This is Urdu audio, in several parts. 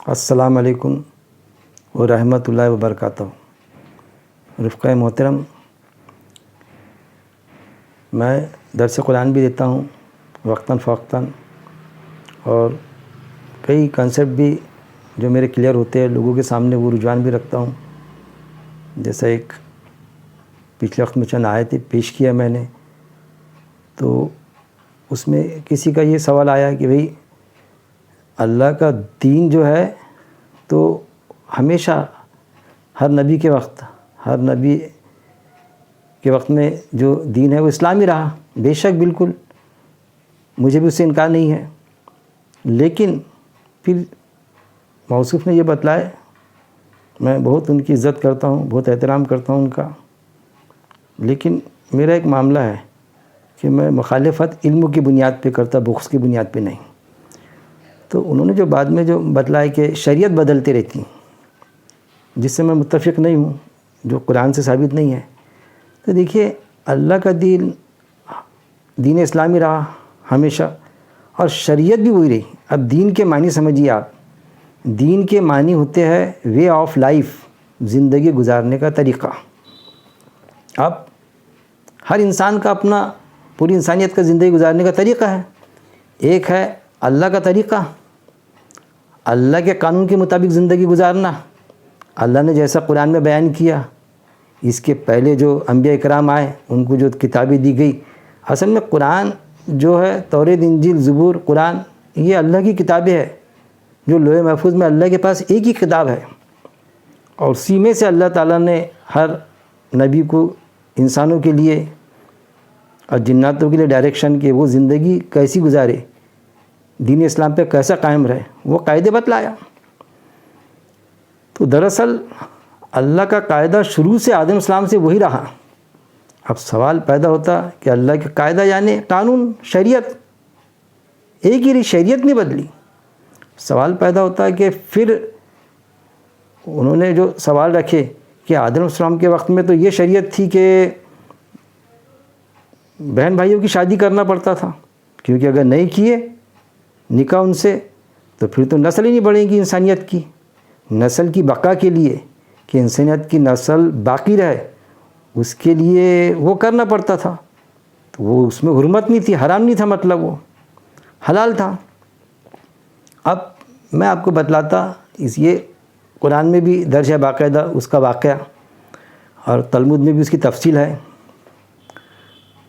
السلام علیکم ورحمۃ اللہ وبرکاتہ۔ رفقۂ محترم، میں درس قرآن بھی دیتا ہوں وقتاً فوقتاً، اور کئی کنسیپٹ بھی جو میرے کلیئر ہوتے ہیں لوگوں کے سامنے وہ رجحان بھی رکھتا ہوں۔ جیسا ایک پچھلے وقت میں چند آیتیں پیش کیا میں نے، تو اس میں کسی کا یہ سوال آیا کہ بھئی اللہ کا دین جو ہے تو ہمیشہ ہر نبی کے وقت میں جو دین ہے وہ اسلامی رہا۔ بے شک بالکل، مجھے بھی اس سے انکار نہیں ہے، لیکن پھر موصوف نے یہ بتلائے، میں بہت ان کی عزت کرتا ہوں، بہت احترام کرتا ہوں ان کا، لیکن میرا ایک معاملہ ہے کہ میں مخالفت علم کی بنیاد پہ کرتا، بغض کی بنیاد پہ نہیں۔ تو انہوں نے جو بعد میں جو بتلایا کہ شریعت بدلتے رہتی، جس سے میں متفق نہیں ہوں، جو قرآن سے ثابت نہیں ہے۔ تو دیکھیے، اللہ کا دین اسلامی رہا ہمیشہ، اور شریعت بھی وہی رہی۔ اب دین کے معنی سمجھیے آپ، دین کے معنی ہوتے ہیں وے آف لائف، زندگی گزارنے کا طریقہ۔ اب ہر انسان کا اپنا، پوری انسانیت کا زندگی گزارنے کا طریقہ ہے۔ ایک ہے اللہ کا طریقہ، اللہ کے قانون کے مطابق زندگی گزارنا، اللہ نے جیسا قرآن میں بیان کیا۔ اس کے پہلے جو انبیاء اکرام آئے، ان کو جو کتابیں دی گئی، اصل میں قرآن جو ہے، تورات، انجیل، زبور، قرآن، یہ اللہ کی کتابیں ہیں، جو لوح محفوظ میں اللہ کے پاس ایک ہی کتاب ہے، اور اسی میں سے اللہ تعالیٰ نے ہر نبی کو انسانوں کے لیے اور جناتوں کے لیے ڈائریکشن کہ وہ زندگی کیسی گزارے، دین اسلام پہ کیسا قائم رہے، وہ قاعدے بتلایا۔ تو دراصل اللہ کا قاعدہ شروع سے آدم السلام سے وہی رہا۔ اب سوال پیدا ہوتا کہ اللہ کے قاعدہ یعنی قانون، شریعت ایک ہی رہی، شریعت نہیں بدلی۔ سوال پیدا ہوتا ہے کہ پھر انہوں نے جو سوال رکھے کہ آدم السلام کے وقت میں تو یہ شریعت تھی کہ بہن بھائیوں کی شادی کرنا پڑتا تھا، کیونکہ اگر نہیں کیے نکاح ان سے تو پھر تو نسل ہی نہیں بڑھے گی انسانیت کی۔ نسل کی بقا کے لیے، کہ انسانیت کی نسل باقی رہے، اس کے لیے وہ کرنا پڑتا تھا۔ تو وہ اس میں حرمت نہیں تھی، حرام نہیں تھا، مطلب وہ حلال تھا۔ اب میں آپ کو بتلاتا، یہ قرآن میں بھی درج ہے باقاعدہ اس کا واقعہ، اور تلمود میں بھی اس کی تفصیل ہے۔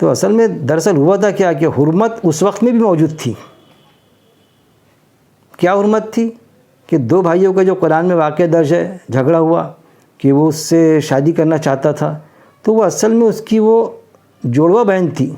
تو اصل میں دراصل ہوا تھا کیا کہ حرمت اس وقت میں بھی موجود تھی۔ کیا حرمت تھی؟ کہ دو بھائیوں کا جو قرآن میں واقعہ درج ہے، جھگڑا ہوا کہ وہ اس سے شادی کرنا چاہتا تھا، تو وہ اصل میں اس کی وہ جوڑوا بہن تھی،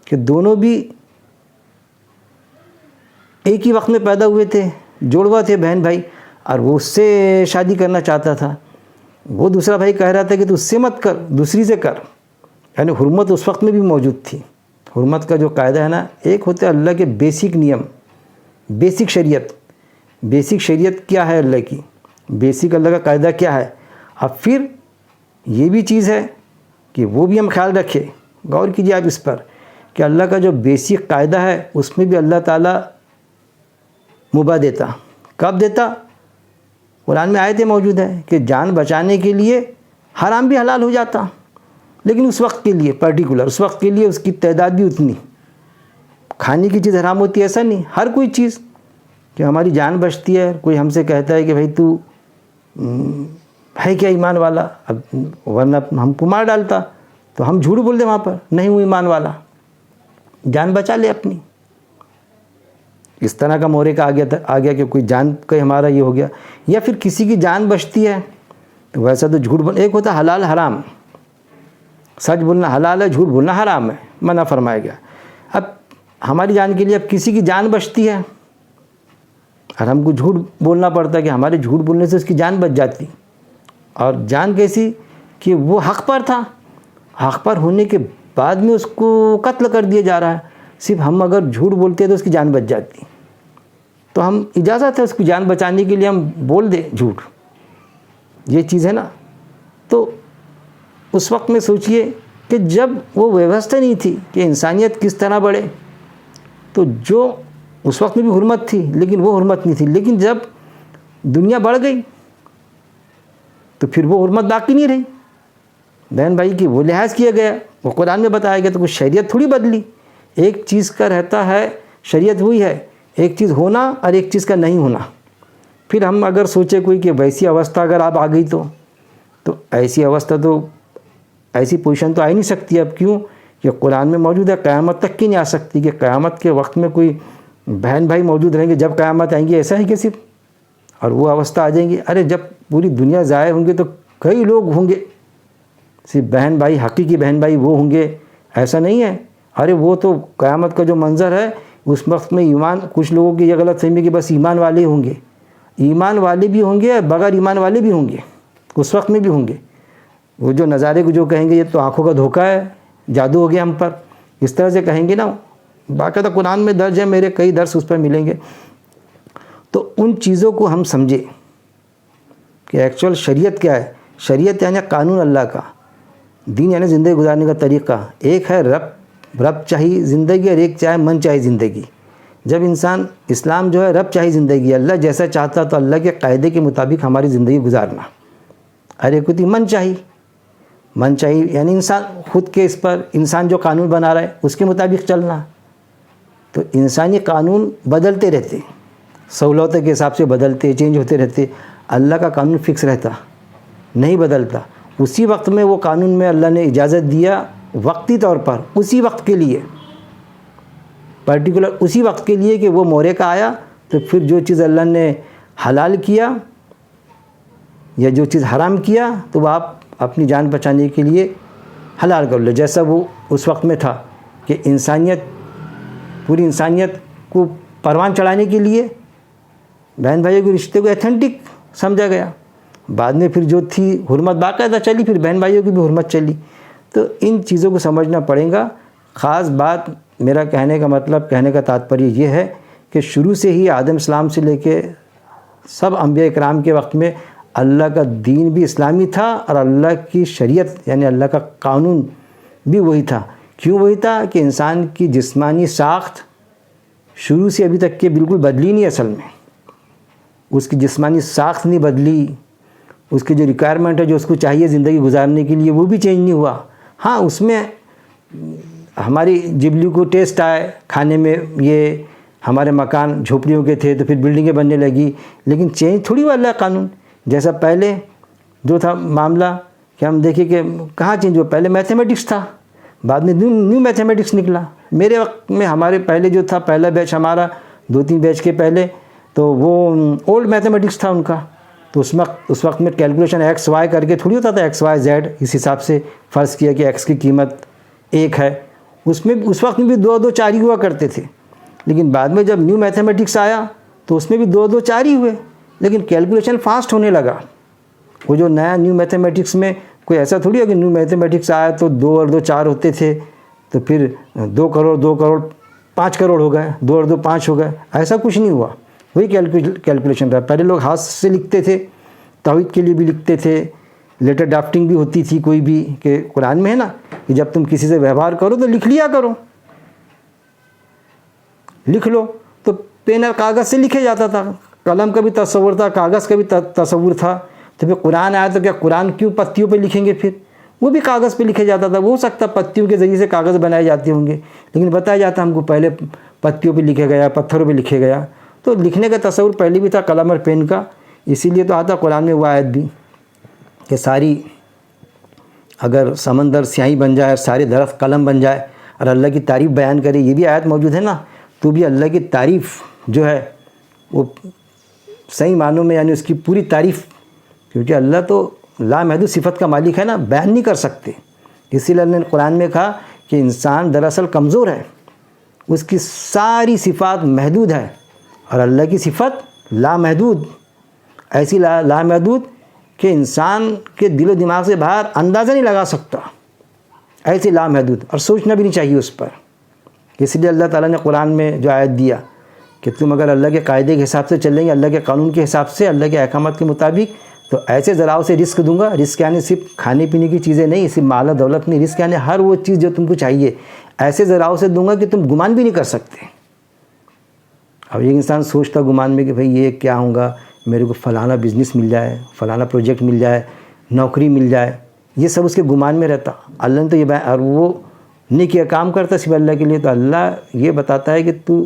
کہ دونوں بھی ایک ہی وقت میں پیدا ہوئے تھے، جوڑوا تھے بہن بھائی، اور وہ اس سے شادی کرنا چاہتا تھا۔ وہ دوسرا بھائی کہہ رہا تھا کہ تو اس سے مت کر، دوسری سے کر۔ یعنی حرمت اس وقت میں بھی موجود تھی۔ حرمت کا جو قاعدہ ہے نا، ایک ہوتا ہے اللہ کے بیسک نیم، بیسک شریعت۔ بیسک شریعت کیا ہے اللہ کی، بیسک اللہ کا قاعدہ کیا ہے۔ اب پھر یہ بھی چیز ہے کہ وہ بھی ہم خیال رکھیں، غور کیجیے آپ اس پر، کہ اللہ کا جو بیسک قاعدہ ہے اس میں بھی اللہ تعالیٰ مباح دیتا۔ کب دیتا؟ قرآن میں آیتیں موجود ہیں کہ جان بچانے کے لیے حرام بھی حلال ہو جاتا، لیکن اس وقت کے لیے پرٹیکولر، اس وقت کے لیے اس کی تعداد بھی اتنی۔ کھانے کی چیز حرام ہوتی ہے ایسا نہیں، ہر کوئی چیز کہ ہماری جان بچتی ہے۔ کوئی ہم سے کہتا ہے کہ بھائی تو ہے کیا ایمان والا، اب ورنہ ہم کو مار ڈالتا، تو ہم جھوٹ بول دیں وہاں پر، نہیں ہوں ایمان والا، جان بچا لے اپنی۔ اس طرح کا مورے کا آ گیا کہ کوئی جان کا ہمارا یہ ہو گیا، یا پھر کسی کی جان بچتی ہے تو ویسا تو جھوٹ ایک ہوتا حلال حرام، سچ بولنا حلال ہے، جھوٹ بولنا حرام ہے، منع فرمایا گیا۔ اب ہماری جان کے لیے اب کسی کی جان بچتی ہے اور ہم کو جھوٹ بولنا پڑتا ہے، کہ ہمارے جھوٹ بولنے سے اس کی جان بچ جاتی، اور جان کیسی کہ وہ حق پر تھا، حق پر ہونے کے بعد میں اس کو قتل کر دیا جا رہا ہے۔ صرف ہم اگر جھوٹ بولتے ہیں تو اس کی جان بچ جاتی، تو ہم اجازت ہے اس کی جان بچانے کے لیے ہم بول دیں جھوٹ، یہ چیز ہے نا۔ تو اس وقت میں سوچئے کہ جب وہ ویوستھا نہیں تھی کہ انسانیت کس طرح بڑھے، تو جو اس وقت میں بھی حرمت تھی لیکن وہ حرمت نہیں تھی، لیکن جب دنیا بڑھ گئی تو پھر وہ حرمت باقی نہیں رہی، بہن بھائی کی وہ لحاظ کیا گیا، وہ قرآن میں بتایا گیا، تو کچھ شریعت تھوڑی بدلی، ایک چیز کا رہتا ہے شریعت وہی ہے، ایک چیز ہونا اور ایک چیز کا نہیں ہونا۔ پھر ہم اگر سوچے کوئی کہ ویسی اوستھا اگر آپ آ گئی تو ایسی اوستھا تو ایسی پوزیشن تو آ ہی نہیں سکتی اب، کیوں کہ قرآن میں موجود ہے، قیامت تک کی نہیں آ سکتی، کہ قیامت کے وقت میں کوئی بہن بھائی موجود رہیں گے جب قیامت آئیں گی، ایسا ہے کہ صرف اور وہ اوستھا آ جائیں گی؟ ارے جب پوری دنیا ضائع ہوں گے تو کئی لوگ ہوں گے، صرف بہن بھائی حقیقی بہن بھائی وہ ہوں گے ایسا نہیں ہے۔ ارے وہ تو قیامت کا جو منظر ہے اس وقت میں ایمان، کچھ لوگوں کی یہ غلط فہمی کہ بس ایمان والے ہی ہوں گے، ایمان والے بھی ہوں گے، بغیر ایمان والے بھی ہوں گے، اس وقت میں بھی ہوں گے۔ وہ جو نظارے کو جو کہیں گے یہ تو آنکھوں کا دھوکہ ہے، جادو ہو گیا ہم پر، اس طرح سے کہیں گے نا، باقاعدہ قرآن میں درج ہے، میرے کئی درس اس پر ملیں گے۔ تو ان چیزوں کو ہم سمجھے کہ ایکچول شریعت کیا ہے۔ شریعت یعنی قانون اللہ کا، دین یعنی زندگی گزارنے کا طریقہ۔ ایک ہے رب چاہی زندگی اور ایک چاہے من چاہی زندگی۔ جب انسان اسلام جو ہے رب چاہی زندگی، اللہ جیسا چاہتا تو اللہ کے قاعدے کے مطابق ہماری زندگی گزارنا، اور ایک ہوتی من چاہی یعنی انسان خود کے اس پر انسان جو قانون بنا رہا ہے اس کے مطابق چلنا۔ تو انسانی قانون بدلتے رہتے، سہولتوں کے حساب سے بدلتے، چینج ہوتے رہتے، اللہ کا قانون فکس رہتا، نہیں بدلتا۔ اسی وقت میں وہ قانون میں اللہ نے اجازت دیا وقتی طور پر، اسی وقت کے لیے، پرٹیکولر اسی وقت کے لیے کہ وہ مورے کا آیا تو پھر جو چیز اللہ نے حلال کیا یا جو چیز حرام کیا تو وہ آپ اپنی جان بچانے کے لیے حلال کر لو، جیسا وہ اس وقت میں تھا کہ پوری انسانیت کو پروان چڑھانے کے لیے بہن بھائیوں کے رشتے کو ایتھینٹک سمجھا گیا۔ بعد میں پھر جو تھی حرمت باقاعدہ چلی، پھر بہن بھائیوں کی بھی حرمت چلی۔ تو ان چیزوں کو سمجھنا پڑے گا۔ خاص بات میرا کہنے کا مطلب، کہنے کا تاتپریہ یہ ہے کہ شروع سے ہی آدم اسلام سے لے کے سب انبیاء اکرام کے وقت میں اللہ کا دین بھی اسلامی تھا اور اللہ کی شریعت یعنی اللہ کا قانون بھی وہی تھا۔ کیوں وہی تھا؟ کہ انسان کی جسمانی ساخت شروع سے ابھی تک کے بالکل بدلی نہیں، اصل میں اس کی جسمانی ساخت نہیں بدلی، اس کی جو ریکوائرمنٹ ہے جو اس کو چاہیے زندگی گزارنے کے لیے وہ بھی چینج نہیں ہوا۔ ہاں اس میں ہماری جبلی کو ٹیسٹ آئے کھانے میں، یہ ہمارے مکان جھوپڑیوں کے تھے تو پھر بلڈنگیں بننے لگی، لیکن چینج تھوڑی ہوا اللہ قانون۔ جیسا پہلے جو تھا معاملہ کہ ہم دیکھیں کہ کہاں چینج ہوا، پہلے میتھمیٹکس تھا، بعد میں نیو میتھمیٹکس نکلا۔ میرے وقت میں ہمارے پہلے جو تھا پہلا بیچ ہمارا 2-3 بیچ کے پہلے تو وہ اولڈ میتھمیٹکس تھا ان کا، تو اس وقت میں کیلکولیشن ایکس وائی کر کے تھوڑی ہوتا تھا، ایکس وائی زیڈ اس حساب سے فرض کیا کہ ایکس کی قیمت 1 ہے، اس وقت میں بھی 2-2 4 ہی ہوا کرتے تھے۔ لیکن بعد میں جب نیو میتھمیٹکس آیا تو اس میں بھی 2-2 4 ہی ہوئے، لیکن کیلکولیشن فاسٹ ہونے لگا۔ وہ جو نیا نیو میتھمیٹکس میں کوئی ایسا تھوڑی ہے کہ نیو میتھمیٹکس آیا تو 2 اور 2 4 ہوتے تھے تو پھر 2 کروڑ 2 کروڑ 5 کروڑ ہو گئے، 2 اور 2 5 ہو گئے، ایسا کچھ نہیں ہوا۔ وہی کیلکولیشن رہا۔ پہلے لوگ ہاتھ سے لکھتے تھے، توحید کے لیے بھی لکھتے تھے، لیٹر ڈرافٹنگ بھی ہوتی تھی کوئی بھی، کہ قرآن میں ہے نا کہ جب تم کسی سے ویوہار کرو تو لکھ لیا کرو، لکھ لو۔ تو پین اور کاغذ سے لکھے جاتا تھا، قلم کا بھی تصور تھا، کاغذ کا بھی تصور تھا۔ تو پھر قرآن آیا تو کیا قرآن کیوں پتیوں پہ لکھیں گے؟ پھر وہ بھی کاغذ پہ لکھے جاتا تھا۔ وہ ہو سکتا پتیوں کے ذریعے سے کاغذ بنائے جاتے ہوں گے، لیکن بتایا جاتا ہم کو پہلے پتیوں پہ لکھے گیا، پتھروں پہ لکھے گیا۔ تو لکھنے کا تصور پہلے بھی تھا قلم اور پین کا، اسی لیے تو آتا قرآن میں وہ آیت بھی کہ ساری اگر سمندر سیاہی بن جائے اور سارے درخت قلم بن جائے اور اللہ کی تعریف بیان کرے، یہ بھی آیت موجود ہے نا، تو بھی اللہ کی تعریف جو ہے وہ صحیح معنوں میں یعنی اس کی پوری تعریف، کیونکہ اللہ تو لامحدود صفت کا مالک ہے نا، بیان نہیں کر سکتے۔ اسی لیے اللہ نے قرآن میں کہا کہ انسان دراصل کمزور ہے، اس کی ساری صفات محدود ہے، اور اللہ کی صفت لامحدود، ایسی لامحدود کہ انسان کے دل و دماغ سے باہر اندازہ نہیں لگا سکتا، ایسی لامحدود، اور سوچنا بھی نہیں چاہیے اس پر۔ اس لیے اللہ تعالیٰ نے قرآن میں جو آیت دیا کہ تم اگر اللہ کے قاعدے کے حساب سے چلیں گے، اللہ کے قانون کے حساب سے، اللہ کے احکامات کے مطابق، تو ایسے ذراؤں سے رزق دوں گا۔ رزق یعنی صرف کھانے پینے کی چیزیں نہیں، صرف مال و دولت نہیں، رزق یعنی ہر وہ چیز جو تم کو چاہیے، ایسے ذراؤں سے دوں گا کہ تم گمان بھی نہیں کر سکتے۔ اب ایک انسان سوچتا گمان میں کہ بھئی یہ کیا ہوں گا، میرے کو فلانا بزنس مل جائے، فلانا پروجیکٹ مل جائے، نوکری مل جائے، یہ سب اس کے گمان میں رہتا۔ اللہ نے تو یہ اور وہ نیکی کا کام کرتا صرف اللہ کے لیے، تو اللہ یہ بتاتا ہے کہ تو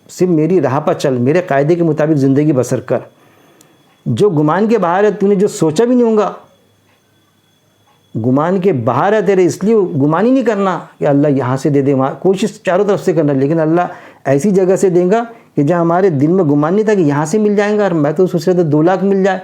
صرف میری راہ پر چل، میرے قاعدے کے مطابق زندگی بسر کر، جو گمان کے باہر ہے تو نے جو سوچا بھی نہیں ہوگا، گمان کے باہر ہے تیرے، اس لیے گمان ہی نہیں کرنا کہ اللہ یہاں سے دے دے، وہاں کوشش چاروں طرف سے کرنا، لیکن اللہ ایسی جگہ سے دے گا کہ جہاں ہمارے دل میں گمان نہیں تھا کہ یہاں سے مل جائیں گا۔ اور میں تو سوچ رہا تھا 2 لاکھ مل جائے،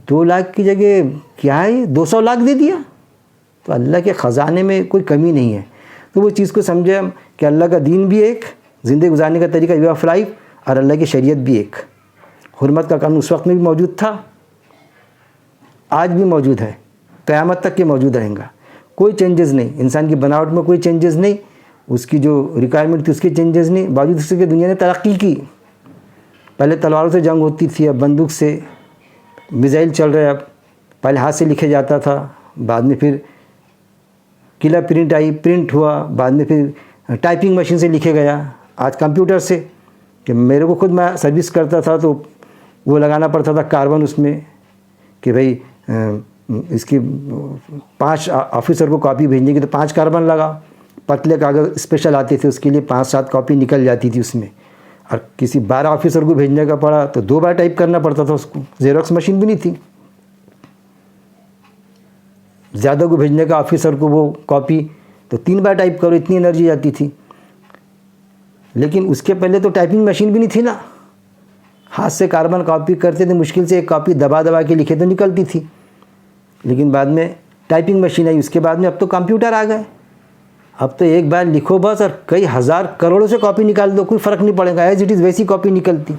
2 لاکھ کی جگہ کیا ہے 200 لاکھ دے دیا۔ تو اللہ کے خزانے میں کوئی کمی نہیں ہے۔ تو وہ چیز کو سمجھے ہم کہ اللہ کا دین بھی ایک، زندگی گزارنے کا طریقہ وے آف لائف، اور اللہ کی شریعت بھی ایک۔ حرمت کا قانون اس وقت میں بھی موجود تھا، آج بھی موجود ہے، قیامت تک کے موجود رہیں گا، کوئی چینجز نہیں، انسان کی بناوٹ میں کوئی چینجز نہیں، اس کی جو ریکوائرمنٹ تھی اس کی چینجز نہیں، باوجود اس کے دنیا نے ترقی کی۔ پہلے تلواروں سے جنگ ہوتی تھی، اب بندوق سے، میزائل چل رہے، اب پہلے ہاتھ سے لکھے جاتا تھا، بعد میں پھر کلر پرنٹ آئی، پرنٹ ہوا، بعد میں پھر ٹائپنگ مشین سے لکھے گیا، آج کمپیوٹر سے۔ کہ میرے کو خود میں سروس کرتا تھا تو وہ لگانا پڑتا تھا کاربن اس میں، کہ بھئی اس کی 5 آفیسر کو کاپی بھیجنے کی تو 5 کاربن لگا، پتلے کاغذ اسپیشل آتے تھے اس کے لیے 5-7 کاپی نکل جاتی تھی اس میں، اور کسی 12 آفیسر کو بھیجنے کا پڑا تو 2 بار ٹائپ کرنا پڑتا تھا اس کو، زیروکس مشین بھی نہیں تھی، زیادہ کو بھیجنے کا آفیسر کو وہ کاپی تو 3 بار ٹائپ کرو، اتنی انرجی آتی تھی۔ لیکن اس کے پہلے تو ٹائپنگ مشین بھی نہیں تھی نا، ہاتھ سے کاربن کاپی کرتے تھے، مشکل سے ایک کاپی دبا دبا کے لکھے تو نکلتی تھی، لیکن بعد میں ٹائپنگ مشین آئی، اس کے بعد میں اب تو کمپیوٹر آ گئے، اب تو ایک بار لکھو بس اور کئی ہزار کروڑوں سے کاپی نکال دو، کوئی فرق نہیں پڑے گا، ایز اٹ از ویسی کاپی نکلتی۔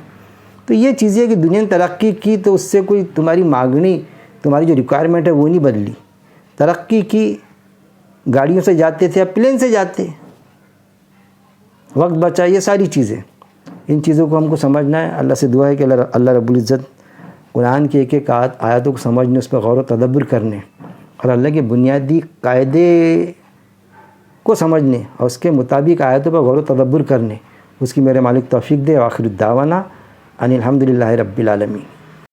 تو یہ چیزیں کہ دنیا نے ترقی کی تو اس سے کوئی تمہاری مانگنی، تمہاری جو ریکوائرمنٹ ہے وہ نہیں بدلی، ترقی کی، گاڑیوں سے جاتے تھے اب پلین سے جاتے، وقت بچا، یہ ساری چیزیں، ان چیزوں کو ہم کو سمجھنا ہے۔ اللہ سے دعا ہے کہ اللہ رب العزت قرآن کی ایک ایک آیتوں کو سمجھنے، اس پر غور و تدبر کرنے، اور اللہ کے بنیادی قاعدے کو سمجھنے اور اس کے مطابق آیتوں پر غور و تدبر کرنے، اس کی میرے مالک توفیق دے۔ آخر الدعوانا ان الحمد للہ رب العالمین۔